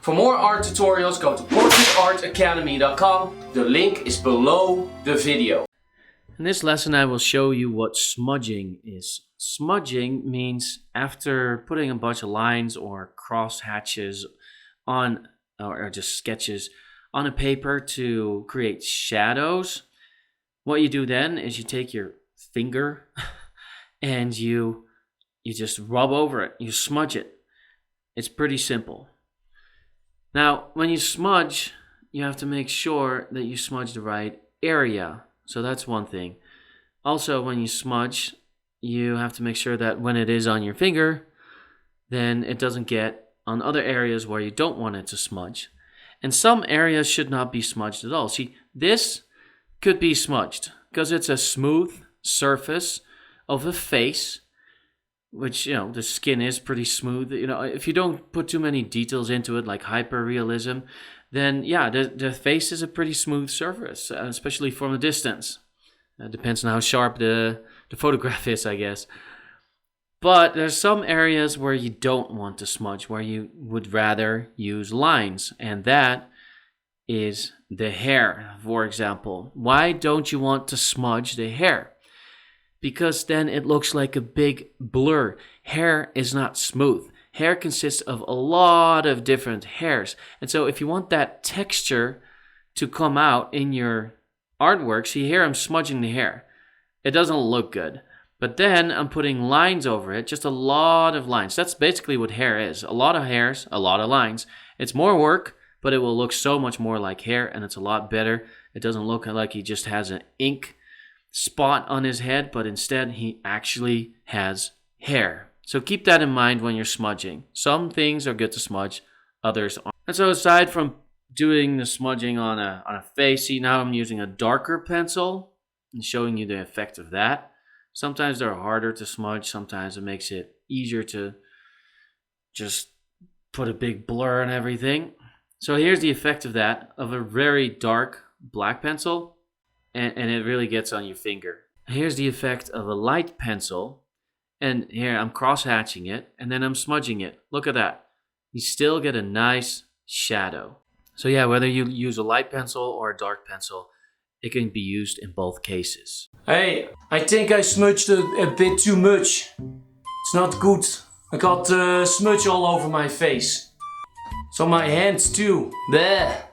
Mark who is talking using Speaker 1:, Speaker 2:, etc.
Speaker 1: For more art tutorials, go to portraitartacademy.com. The link is below the video.
Speaker 2: In this lesson I will show you what smudging is. Smudging means after putting a bunch of lines or cross hatches on, or just sketches on a paper to create shadows, what you do then is you take your finger and you just rub over it, you smudge it. It's pretty simple. Now, when you smudge, you have to make sure that you smudge the right area. So that's one thing. Also, when you smudge, you have to make sure that when it is on your finger, then it doesn't get on other areas where you don't want it to smudge. And some areas should not be smudged at all. See, this could be smudged because it's a smooth surface of a face, which, you know, the skin is pretty smooth. You know, if you don't put too many details into it, like hyper-realism, then yeah, the face is a pretty smooth surface, especially from a distance. It depends on how sharp the photograph is, I guess. But there's some areas where you don't want to smudge, where you would rather use lines, and that is the hair, for example. Why don't you want to smudge the hair? Because then it looks like a big blur. Hair is not smooth. Hair consists of a lot of different hairs. And so if you want that texture to come out in your artwork, see here I'm smudging the hair. It doesn't look good. But then I'm putting lines over it, just a lot of lines. That's basically what hair is. A lot of hairs, a lot of lines. It's more work, but it will look so much more like hair, and it's a lot better. It doesn't look like he just has an ink spot on his head, but instead he actually has hair. So keep that in mind when you're smudging. Some things are good to smudge, others aren't. And so aside from doing the smudging on a face, see now I'm using a darker pencil and showing you the effect of that. Sometimes they're harder to smudge, sometimes it makes it easier to just put a big blur and everything. So here's the effect of that, of a very dark black pencil. And it really gets on your finger. Here's the effect of a light pencil. And here I'm cross-hatching it, and then I'm smudging it. Look at that. You still get a nice shadow. So yeah, whether you use a light pencil or a dark pencil, it can be used in both cases.
Speaker 1: Hey, I think I smudged a bit too much. It's not good. I got smudge all over my face. So my hands too. There.